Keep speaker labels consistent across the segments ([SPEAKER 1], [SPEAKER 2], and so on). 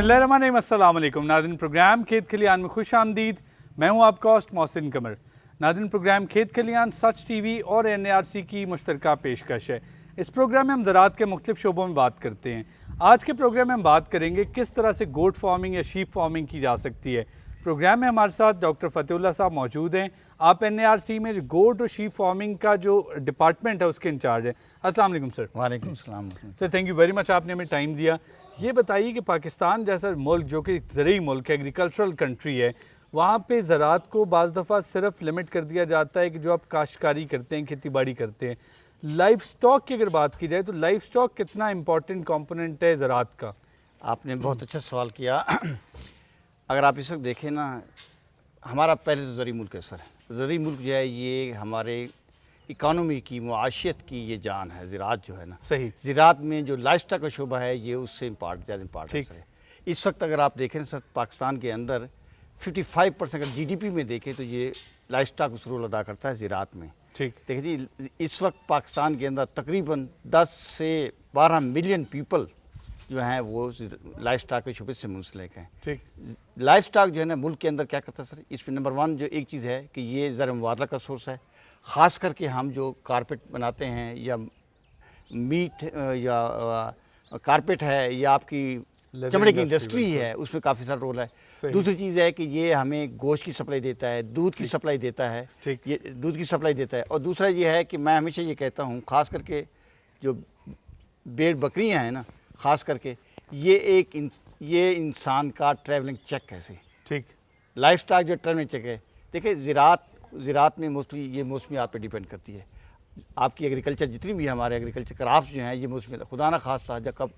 [SPEAKER 1] बिस्मिल्लाहिर्रहमानिर्रहीम, अस्सलाम वालेकुम नाज़रीन। प्रोग्राम खेत खलियान में खुश आमदीद। मैं हूँ आपका होस्ट मोहसिन कमर। नाज़रीन, प्रोग्राम खेत खलियान सच टीवी और NARC की मुश्तरका पेशकश है। इस प्रोग्राम में हम ज़राअत के मुख्तलिफ शोबों में बात करते हैं। आज के प्रोग्राम में हम बात करेंगे किस तरह से गोट फार्मिंग या शीप फार्मिंग की जा सकती है। प्रोग्राम में हमारे साथ डॉक्टर फ़तेहुल्लाह साहब मौजूद हैं। आप NARC में जो गोट और शीप फार्मिंग का जो डिपार्टमेंट है उसके इंचार्ज हैं। अस्सलाम वालेकुम सर।
[SPEAKER 2] वालेकुम सलाम
[SPEAKER 1] sir, thank you very much, आपने हमें टाइम दिया। ये बताइए कि पाकिस्तान जैसा मुल्क जो कि ज़रूरी मुल्क है, एग्रीकल्चरल कंट्री है, वहाँ पे ज़राअत को बाज़ दफ़ा सिर्फ लिमिट कर दिया जाता है कि जो आप काश्तकारी करते हैं, खेती बाड़ी करते हैं। लाइफ स्टॉक की अगर बात की जाए तो लाइफ स्टॉक कितना इंपॉर्टेंट कंपोनेंट है ज़राअत का?
[SPEAKER 2] आपने बहुत अच्छा सवाल किया। अगर आप इस वक्त देखें ना, हमारा पहले तो ज़रूरी मुल्क है सर। ज़रूरी मुल्क जो है ये हमारे इकानमी की, मुआशियत की ये जान है। ज़राअत जो है ना,
[SPEAKER 1] सही,
[SPEAKER 2] ज़राअत में जो लाइफस्टाइल का शोबा है ये उससे ज़्यादा इम्पॉर्टेंट है। इस वक्त अगर आप देखें सर, पाकिस्तान के अंदर 55% अगर GDP में देखें तो ये लाइफस्टाइल उस रोल अदा करता है ज़राअत में।
[SPEAKER 1] ठीक,
[SPEAKER 2] देखिए जी, इस वक्त पाकिस्तान के अंदर तकरीबन 10 से 12 मिलियन पीपल जो हैं वो लाइफस्टाइल के शोबे से मुंसलिक हैं।
[SPEAKER 1] ठीक,
[SPEAKER 2] लाइफस्टाइल जो है ना मुल्क के अंदर क्या करता है सर, इसमें नंबर 1 जो एक चीज़ है कि ये ज़र मुबादला का सोर्स है। ख़ास करके हम जो कारपेट बनाते हैं या मीट या कारपेट है या आपकी चमड़े की इंडस्ट्री है, उसमें काफ़ी सारा रोल है। दूसरी चीज़ है कि ये हमें गोश्त की सप्लाई देता है, दूध की सप्लाई देता है, ये दूध की सप्लाई देता है। और दूसरा ये है कि मैं हमेशा ये कहता हूँ, ख़ास करके जो भेड़ बकरियाँ हैं ना, ख़ास करके ये इंसान का ट्रैवलिंग चेक है।
[SPEAKER 1] ठीक,
[SPEAKER 2] लाइफस्टाइल जो ट्रैवलिंग चेक है। देखिए ज़राअत में मोस्टली ये मौसमियात पे डिपेंड करती है। आपकी एग्रीकल्चर जितनी भी हमारे एग्रीकल्चर क्राफ्ट जो हैं ये मौसमी, खुदा ना खासा जब कब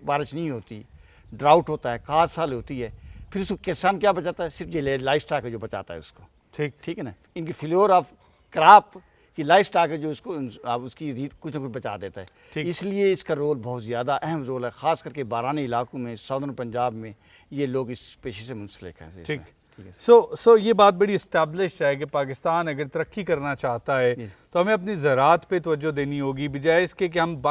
[SPEAKER 2] बारिश नहीं होती, ड्राउट होता है, खास साल होती है, फिर उसको किसान क्या बचाता है? सिर्फ ये लाइफस्टाइल है जो बचाता है उसको। ठीक है ना। इनकी फ्लोर ऑफ क्रॉप की लाइफस्टाइल है जो उसको आप उसकी कुछ ना कुछ बचा देता है। इसलिए इसका रोल बहुत ज़्यादा अहम रोल है। ख़ास करके बारानी इलाकों में, साउदर्न पंजाब में ये लोग इस पेशे से मुंसलिक हैं।
[SPEAKER 1] ठीक, सो ये बात बड़ी इस्टेब्लिश्ड है कि पाकिस्तान अगर तरक्की करना चाहता है तो हमें अपनी ज़राअत पे तवज्जो देनी होगी, बजाय इसके कि हम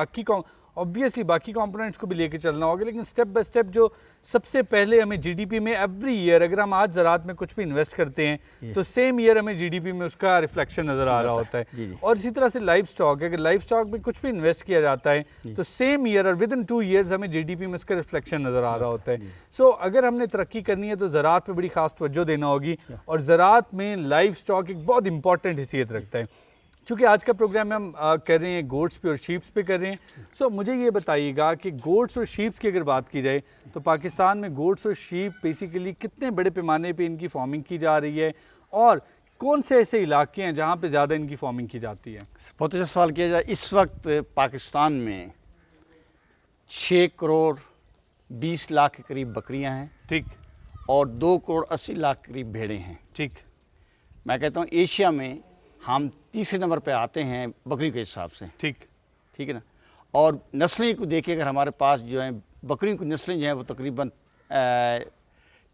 [SPEAKER 1] ऑब्वियसली बाकी कंपोनेंट्स को भी लेके चलना होगा। लेकिन स्टेप बाय स्टेप जो सबसे पहले हमें GDP में एवरी ईयर, अगर हम आज ज़राअत में कुछ भी इन्वेस्ट करते हैं तो सेम ईयर हमें GDP में उसका रिफ्लेक्शन नज़र आ रहा होता है। और इसी तरह से लाइफ स्टॉक, अगर लाइफ स्टॉक में कुछ भी इन्वेस्ट किया जाता है तो सेम ईयर और विद इन 2 ईयर्स हमें GDP में उसका रिफ्लेक्शन नज़र आ रहा होता है। सो अगर हमने तरक्की करनी है तो ज़राअत पर बड़ी खास तवज्जो देना होगी। और ज़राअत में लाइफ स्टॉक एक बहुत इंपॉर्टेंट हैसियत रखता है। चूँकि आज का प्रोग्राम हम कर रहे हैं गोट्स पे और शीप्स पे कर रहे हैं, सो मुझे ये बताइएगा कि गोट्स और शीप्स की अगर बात की जाए तो पाकिस्तान में गोट्स और शीप बेसिकली कितने बड़े पैमाने पे इनकी फार्मिंग की जा रही है और कौन से ऐसे इलाके हैं जहाँ पे ज़्यादा इनकी फार्मिंग की जाती है?
[SPEAKER 2] बहुत अच्छा सवाल किया जाए। इस वक्त पाकिस्तान में 6 करोड़ 20 लाख के करीब बकरियाँ हैं।
[SPEAKER 1] ठीक,
[SPEAKER 2] और 2 करोड़ 80 लाख के करीब भेड़ें हैं।
[SPEAKER 1] ठीक,
[SPEAKER 2] मैं कहता हूँ एशिया में हम तीसरे नंबर पे आते हैं बकरी के हिसाब से।
[SPEAKER 1] ठीक,
[SPEAKER 2] ठीक है ना। और नस्लें को देखिए, अगर हमारे पास जो है बकरियों की नस्लें जो हैं वो तकरीबन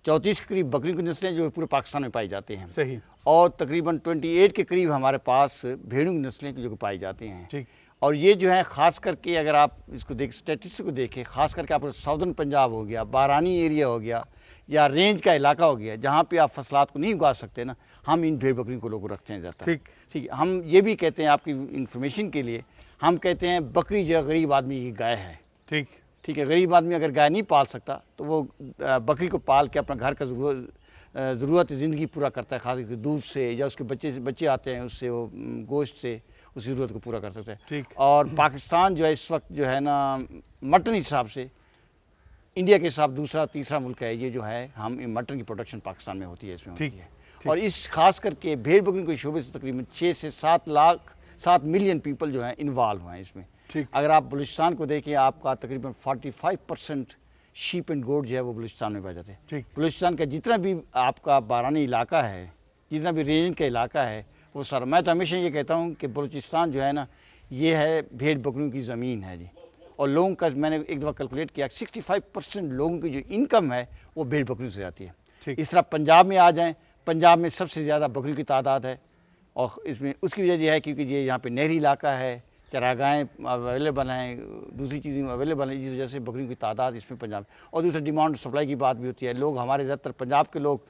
[SPEAKER 2] 34 के करीब बकरियों की नस्लें जो पूरे पाकिस्तान में पाई जाती हैं।
[SPEAKER 1] सही।
[SPEAKER 2] और तकरीबन 28 के करीब हमारे पास भेड़ों की नस्लें जो पाई जाती हैं।
[SPEAKER 1] ठीक।
[SPEAKER 2] और ये जो है ख़ास करके अगर आप इसको स्टैटिस्टिक्स को देखें, ख़ास करके आप साउदर्न पंजाब हो गया, बारानी एरिया हो गया या रेंज का इलाका हो गया, जहाँ पे आप फसलात को नहीं उगा सकते ना, हम इन भेड़ बकरियों को लोग रखते हैं ज़्यादा।
[SPEAKER 1] ठीक,
[SPEAKER 2] ठीक। हम ये भी कहते हैं आपकी इन्फॉर्मेशन के लिए, हम कहते हैं बकरी जो गरीब आदमी की गाय है।
[SPEAKER 1] ठीक,
[SPEAKER 2] ठीक है। गरीब आदमी अगर गाय नहीं पाल सकता तो वो बकरी को पाल के अपना घर का ज़रूरत ज़िंदगी पूरा करता है। खास करके दूध से या उसके बच्चे आते हैं उससे, वो गोश्त से उस ज़रूरत को पूरा कर सकता है।
[SPEAKER 1] ठीक।
[SPEAKER 2] और पाकिस्तान जो है इस वक्त जो है ना, मटन हिसाब से इंडिया के साथ दूसरा तीसरा मुल्क है। ये जो है हम मटन की प्रोडक्शन पाकिस्तान में होती है, इसमें होती है। और इस खास करके भेड़ बकरी के शोबे से तकरीबन 6 से 7 मिलियन पीपल जो हैं इन्वॉल्व हैं इसमें। अगर आप बलूचिस्तान को देखें, आपका तकरीबन 45% शीप एंड गोट जो है वो बलूचिस्तान में पाए जाते हैं। बलूचिस्तान का जितना भी आपका बारानी इलाका है, जितना भी रेंज का इलाका है, वो सारा, मैं तो हमेशा ये कहता हूँ कि बलूचिस्तान जो है ना, ये है भेड़ बकरियों की ज़मीन है जी। और लोगों का मैंने एक दफ़ा कैलकुलेट किया, 65% लोगों की जो इनकम है वो भेड़ बकरियों से आती है। इस तरह पंजाब में आ जाएँ, पंजाब में सबसे ज़्यादा बकरियों की तादाद है। और इसमें उसकी वजह यह है क्योंकि ये यहाँ पे नहरी इलाका है, चरागाहें अवेलेबल हैं, दूसरी चीज़ें अवेलेबल हैं, इस वजह से बकरियों की तादाद इसमें पंजाब, और दूसरा डिमांड सप्लाई की बात भी होती है। लोग हमारे ज़्यादातर पंजाब के लोग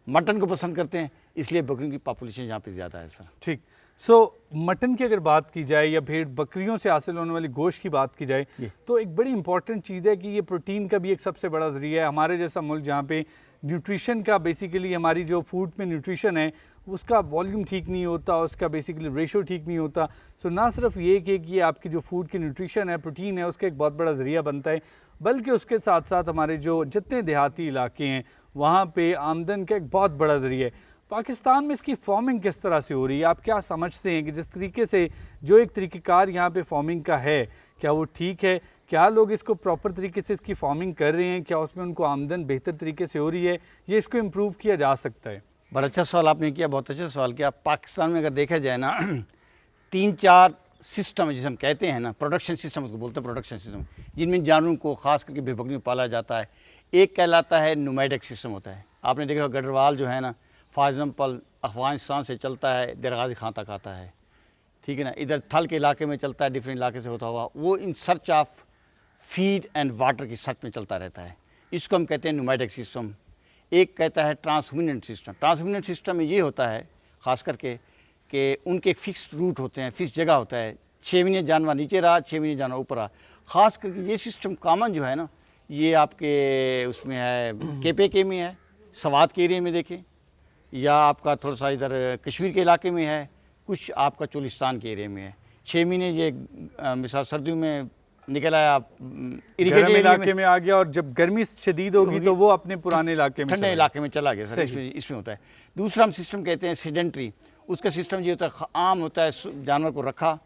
[SPEAKER 2] मटन को पसंद करते हैं, इसलिए बकरियों की पॉपुलेशन यहाँ पे ज़्यादा है सर।
[SPEAKER 1] ठीक। सो मटन की अगर बात की जाए या भेड़ बकरियों से हासिल होने वाली गोश्त की बात की जाए, तो एक बड़ी इंपॉर्टेंट चीज़ है कि ये प्रोटीन का भी एक सबसे बड़ा ज़रिया है। हमारे जैसा मुल्क जहाँ पे न्यूट्रिशन का बेसिकली हमारी जो फूड में न्यूट्रिशन है उसका वॉल्यूम ठीक नहीं होता, उसका बेसिकली रेशो ठीक नहीं होता। सो ना सिर्फ ये कि ये आपकी जो फूड की न्यूट्रिशन है, प्रोटीन है, उसका एक बहुत बड़ा ज़रिया बनता है, बल्कि उसके साथ साथ हमारे जो जितने देहाती इलाके हैं वहाँ पे आमदन का एक बहुत बड़ा ज़रिया है। पाकिस्तान में इसकी फार्मिंग किस तरह से हो रही है? आप क्या समझते हैं कि जिस तरीके से जो एक तरीक़ेकार यहाँ पे फार्मिंग का है, क्या वो ठीक है? क्या लोग इसको प्रॉपर तरीके से इसकी फार्मिंग कर रहे हैं? क्या उसमें उनको आमदन बेहतर तरीके से हो रही है? ये इसको इम्प्रूव किया जा सकता है?
[SPEAKER 2] बड़ा अच्छा सवाल आपने किया, बहुत अच्छा सवाल किया। पाकिस्तान में अगर देखा जाए ना 3-4 सिस्टम है जिसे हम कहते हैं ना, प्रोडक्शन सिस्टम उसको बोलते हैं, प्रोडक्शन सिस्टम, जिनमें जानवरों को खास करके भेड़ बकरियों में पाला जाता है। एक कहलाता है नोमैडिक सिस्टम होता है। आपने देखा गढ़वाल जो है ना, फॉर एग्जाम्पल अफगानिस्तान से चलता है, दरगाज़ी खां तक आता है, ठीक है ना, इधर थल के इलाके में चलता है, डिफरेंट इलाके से होता हुआ वो in search of feed and water की सर्च में चलता रहता है। इसको हम कहते हैं नोमैडिक सिस्टम। एक कहता है ट्रांसमिनेंट सिस्टम। ट्रांसमिनेंट सिस्टम में ये होता है ख़ास करके कि उनके फिक्स रूट होते हैं, फिक्स जगह होता है, 6 महीने जानवर नीचे रहा, 6 महीने जानवर ऊपर रहा। ख़ास करके ये सिस्टम कॉमन जो है ना, ये आपके उसमें है KPK में है, सवात के एरिया में देखें, या आपका थोड़ा सा इधर कश्मीर के इलाके में है, कुछ आपका चोलिस्तान के एरिया में है। 6 महीने ये मिसाल सर्दियों में निकल आया,
[SPEAKER 1] गर्म इलाके में आ गया, और जब गर्मी शदीद होगी तो वो अपने पुराने इलाके में,
[SPEAKER 2] ठंडे इलाके में चला गया सर। इसमें होता है। दूसरा हम सिस्टम कहते हैं सेडेंट्री। उसका सिस्टम ये होता है, आम होता है, जानवर को रखा,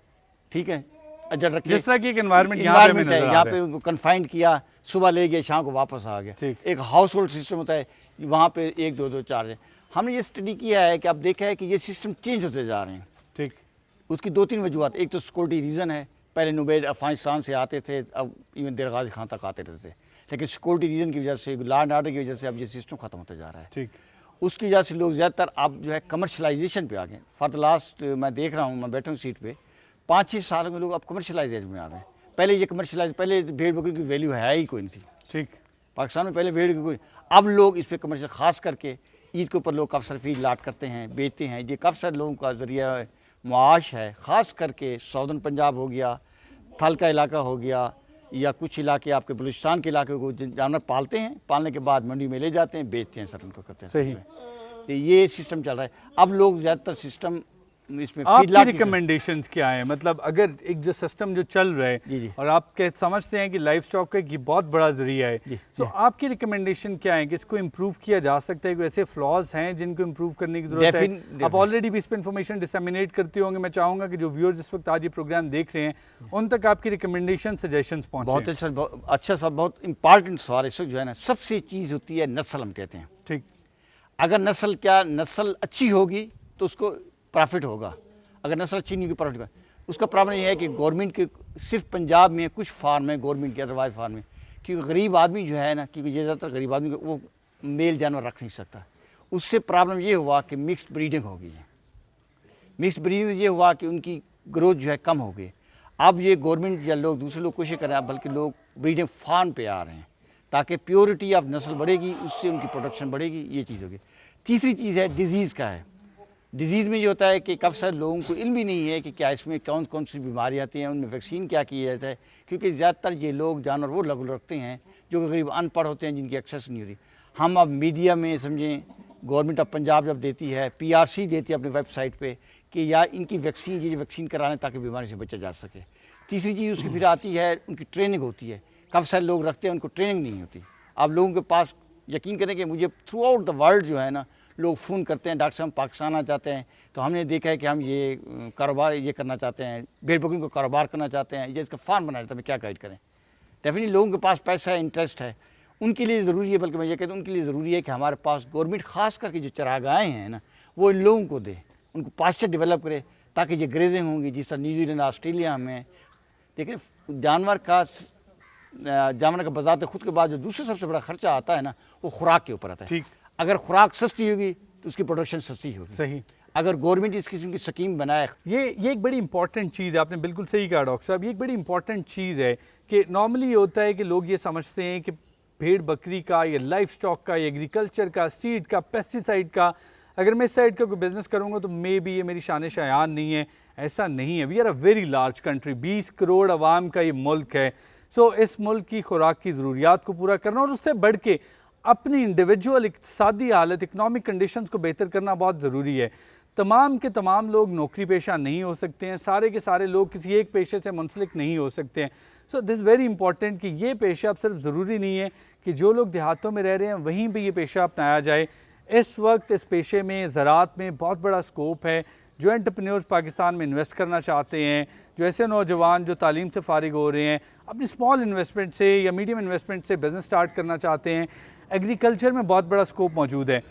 [SPEAKER 2] ठीक है, अजर रखे,
[SPEAKER 1] जिस तरह की एक एनवायरनमेंट
[SPEAKER 2] है, यहाँ पे उनको कन्फाइंड किया, सुबह ले गए, शाम को वापस आ गया। एक हाउस होल्ड सिस्टम होता है, वहाँ पे 1, 2, 2, 4 है। हमने ये स्टडी किया है कि अब देखा है कि ये सिस्टम चेंज होते जा रहे हैं। ठीक, उसकी 2-3 वजूहत। एक तो सिक्योरिटी रीज़न है, पहले नुबैर अफगानिस्तान से आते थे, अब इवन दरगाज़ी खां तक आते रहते थे, लेकिन सिक्योरिटी रीज़न की वजह से, लॉ एंड ऑर्डर की वजह से अब ये सिस्टम ख़त्म होता जा रहा है। ठीक, उसकी वजह से लोग ज़्यादातर अब जो है कमर्शलाइजेशन पे आ गए। फॉर द लास्ट मैं देख रहा हूँ, मैं बैठा हूँ सीट पे, 5-6 साल में लोग अब कमर्शलाइजेशन में आ रहे हैं। पहले ये कमर्शलाइज, पहले भेड़ बकरी की वैल्यू है ही कोई नहीं थी। ठीक, पाकिस्तान में पहले भेड़ की कोई, अब लोग इस पर कमर्शियल, ख़ास करके ईद के ऊपर लोग काफ़ी फीड लाट करते हैं, बेचते हैं। ये काफ़ी सारे लोगों का ज़रिया मुआश है। ख़ास करके सऊदर्न पंजाब हो गया, थल का इलाका हो गया, या कुछ इलाके आपके बलूचिस्तान के इलाके को जानवर पालते हैं, पालने के बाद मंडी में ले जाते हैं, बेचते हैं सर, उनको करते हैं। सही, तो ये सिस्टम चल रहा है। अब लोग ज़्यादातर सिस्टम इसमें
[SPEAKER 1] आपकी रिकमेंडेशंस क्या है? मतलब अगर एक जो सिस्टम जो चल रहा है और आप समझते हैं कि लाइफ स्टॉक का ये बहुत बड़ा जरिया है, तो आपकी रिकमेंडेशन क्या है कि इसको इम्प्रूव किया जा सकता है? कोई ऐसे फ्लॉज हैं जिनको इम्प्रूव करने की जरूरत है? आप ऑलरेडी भी इस पर इन्फॉर्मेशन डिसमिनेट करते होंगे। मैं चाहूँगा कि जो व्यूअर्स इस वक्त आज ये प्रोग्राम देख रहे हैं उन तक आपकी रिकमेंडेशन सजेशंस पहुँचे।
[SPEAKER 2] बहुत अच्छा सर, बहुत इंपॉर्टेंट सवाल। इस वक्त जो है ना, सबसे चीज़ होती है नस्ल, हम कहते हैं। ठीक, अगर नस्ल अच्छी होगी तो उसको प्रॉफिट होगा, अगर नस्ल अच्छी नहीं होगी प्रॉफिट होगा। उसका प्रॉब्लम यह है कि गवर्नमेंट के सिर्फ पंजाब में कुछ फार्म है, गवर्नमेंट के, अदरवाइज फार्म में, क्योंकि गरीब आदमी जो है ना, क्योंकि ज़्यादातर गरीब आदमी को वो मेल जानवर रख नहीं सकता, उससे प्रॉब्लम ये हुआ कि मिक्स्ड ब्रीडिंग हो गई है। मिक्स्ड ब्रीडिंग ये हुआ कि उनकी ग्रोथ जो है कम हो गई। अब ये गवर्नमेंट या लोग, दूसरे लोग कोशिश कर रहे हैं, बल्कि लोग ब्रीडिंग फार्म पे आ रहे हैं ताकि प्योरिटी ऑफ नस्ल बढ़ेगी, उससे उनकी प्रोडक्शन बढ़ेगी। ये चीज़ होगी। तीसरी चीज़ है डिजीज़ का है। डिजीज़ में ये होता है कि काफ़ी सारे लोगों को इल्म भी नहीं है कि क्या इसमें कौन कौन सी बीमारी आती हैं, उनमें वैक्सीन क्या किया जाता है, क्योंकि ज़्यादातर ये लोग जानवर वो लोग रखते हैं जो गरीब अनपढ़ होते हैं, जिनकी एक्सेस नहीं होती। हम अब मीडिया में समझें, गवर्नमेंट ऑफ पंजाब जब देती है, PRC देती है अपनी वेबसाइट पर कि यार इनकी वैक्सीन, ये वैक्सीन कराने ताकि बीमारी से बचा जा सके। तीसरी चीज़ उसकी फिर आती है, उनकी ट्रेनिंग होती है। काफ़ी सारे लोग रखते हैं, उनको ट्रेनिंग नहीं होती। अब लोगों के पास, यकीन करें कि मुझे थ्रू आउट द वर्ल्ड जो है ना, लोग फ़ोन करते हैं, डॉक्टर साहब पाकिस्तान आना चाहते हैं, तो हमने देखा है कि हम ये कारोबार ये करना चाहते हैं, भेड़ बकरियों को कारोबार करना चाहते हैं, या इसका फार्म बनाना चाहते हैं, क्या गाइड करें। डेफिनेटली लोगों के पास पैसा है, इंटरेस्ट है, उनके लिए ज़रूरी है, बल्कि मैं ये कहता हूँ उनके लिए ज़रूरी है कि हमारे पास गवर्नमेंट ख़ास करके जो चरागाहें हैं ना, वो इन लोगों को दे, उनको पास्चर डेवलप करे, ताकि ये ग्रेजिंग होंगी, जिस तरह न्यूजीलैंड, ऑस्ट्रेलिया में। देखिए, जानवर का बजाते खुद के बाद जो दूसरा सबसे बड़ा खर्चा आता है ना, वो खुराक के ऊपर आता है। ठीक, अगर खुराक सस्ती होगी तो उसकी प्रोडक्शन सस्ती होगी। सही, अगर गवर्नमेंट इस किस्म की स्कीम बनाए।
[SPEAKER 1] ये एक बड़ी इंपॉर्टेंट चीज़ है, आपने बिल्कुल सही कहा डॉक्टर साहब। ये एक बड़ी इंपॉर्टेंट चीज़ है कि नॉर्मली होता है कि लोग ये समझते हैं कि भेड़ बकरी का या लाइफ स्टॉक का या एग्रीकल्चर का, सीड का, पेस्टिसाइड का, अगर मैं इस साइड का कोई बिजनेस करूँगा तो मे बी ये मेरी शान शयान नहीं है। ऐसा नहीं है। We are a very large country, 20 crore आवाम का ये मुल्क है। सो इस मुल्क की खुराक की ज़रूरियात को पूरा करना और उससे बढ़ के अपनी इंडिविजुअल इक़्तिसादी हालत, इकनॉमिक कंडीशंस को बेहतर करना बहुत ज़रूरी है। तमाम के तमाम लोग नौकरी पेशा नहीं हो सकते हैं, सारे के सारे लोग किसी एक पेशे से मुंसलिक नहीं हो सकते हैं। सो दिस वेरी इंपॉर्टेंट कि ये पेशा अब सिर्फ ज़रूरी नहीं है कि जो लोग देहातों में रह रहे हैं वहीं पर ये पेशा अपनाया जाए। इस वक्त इस पेशे में, ज़राअत में बहुत बड़ा स्कोप है। जो एंटरप्रेन्योर्स पाकिस्तान में इन्वेस्ट करना चाहते हैं, जो ऐसे नौजवान जो तालीम से फारिग हो रहे हैं, अपनी स्मॉल इन्वेस्टमेंट से या मीडियम इन्वेस्टमेंट से बिज़नेस स्टार्ट करना चाहते हैं, एग्रीकल्चर में बहुत बड़ा स्कोप मौजूद है।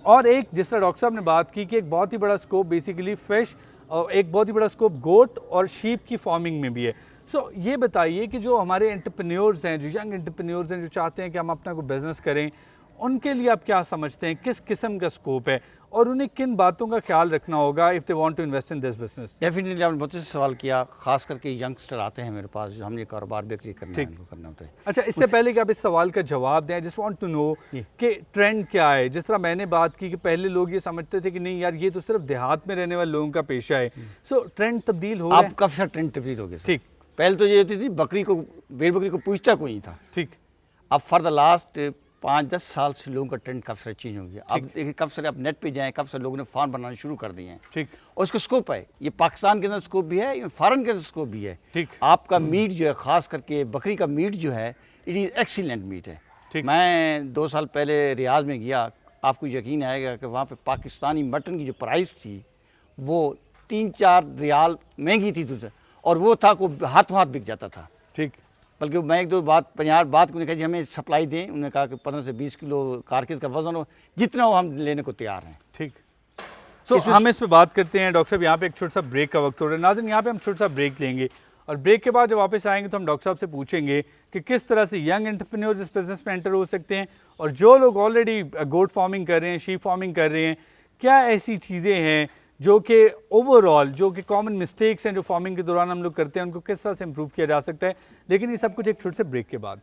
[SPEAKER 1] और एक जिस तरह डॉक्टर साहब ने बात की कि एक बहुत ही बड़ा स्कोप बेसिकली फ़िश और एक बहुत ही बड़ा स्कोप गोट और शीप की फार्मिंग में भी है। सो ये बताइए कि जो हमारे एंटरप्रेन्योर्स हैं, जो यंग एंटरप्रेन्योर्स हैं, जो चाहते हैं कि हम अपना कोई बिज़नेस करें, उनके लिए आप क्या समझते हैं, किस किस्म का स्कोप है और उन्हें किन बातों का ख्याल रखना होगा if they want to invest in this business?
[SPEAKER 2] Definitely आपने बहुत अच्छा सवाल किया। खास करके यंगस्टर आते हैं मेरे पास, जो हमने कारोबार बेकरी करना है, उनको करना होता है।
[SPEAKER 1] अच्छा, इससे पहले कि आप इस सवाल का जवाब दें, जस्ट वांट टू नो कि ट्रेंड क्या है। जिस तरह मैंने बात की कि पहले लोग ये समझते थे कि नहीं यार ये तो सिर्फ देहात में रहने वाले लोगों का पेशा है। सो ट्रेंड तब्दील हो रहा है।
[SPEAKER 2] अब कब से ट्रेंड तब्दील हो गया?
[SPEAKER 1] ठीक,
[SPEAKER 2] पहले तो ये होती थी बकरी को, भेड़ बकरी को पूछता कोई नहीं था।
[SPEAKER 1] ठीक।
[SPEAKER 2] अब फॉर द लास्ट 5-10 साल से लोगों का ट्रेंड कब से चेंज हो गया। अब देखिए कब से आप नेट पे जाएं, कब से लोगों ने फार्म बनाना शुरू कर दिए हैं।
[SPEAKER 1] ठीक।
[SPEAKER 2] और उसका स्कोप है, ये पाकिस्तान के अंदर स्कोप भी है, ये फॉरेन के अंदर स्कोप भी है।
[SPEAKER 1] ठीक।
[SPEAKER 2] आपका मीट जो है, खास करके बकरी का मीट जो है, इट इज़ एक्सीलेंट मीट है।
[SPEAKER 1] ठीक।
[SPEAKER 2] मैं 2 साल पहले रियाज में गया, आपको यकीन आएगा कि वहाँ पे पाकिस्तानी मटन की जो प्राइस थी वो 3-4 रियाल महंगी थी तुझसे, और वो था को हाथों हाथ बिक जाता था।
[SPEAKER 1] ठीक।
[SPEAKER 2] बल्कि मैं 1-2 बात पंजाब बात को कहा जी हमें सप्लाई दें, उन्होंने कहा कि 15 से 20 किलो कारकेस का वजन हो, जितना हो हम लेने को तैयार हैं।
[SPEAKER 1] ठीक। सो हम इस पे बात करते हैं डॉक्टर साहब। यहाँ पे एक छोटा सा ब्रेक का वक्त हो रहा है। नाज़रीन, यहाँ पे हम छोटा सा ब्रेक लेंगे और ब्रेक के बाद जब वापस आएंगे तो हम डॉक्टर साहब से पूछेंगे कि किस तरह से यंग एंटरप्रेन्योर्स इस बिजनेस में एंटर हो सकते हैं और जो लोग ऑलरेडी गोट फार्मिंग कर रहे हैं, शीप फार्मिंग कर रहे हैं, क्या ऐसी चीज़ें हैं जो कि ओवरऑल जो कि कॉमन मिस्टेक्स हैं जो फार्मिंग के दौरान हम लोग करते हैं, उनको किस तरह से इम्प्रूव किया जा सकता है। लेकिन ये सब कुछ एक छोटे से ब्रेक के बाद।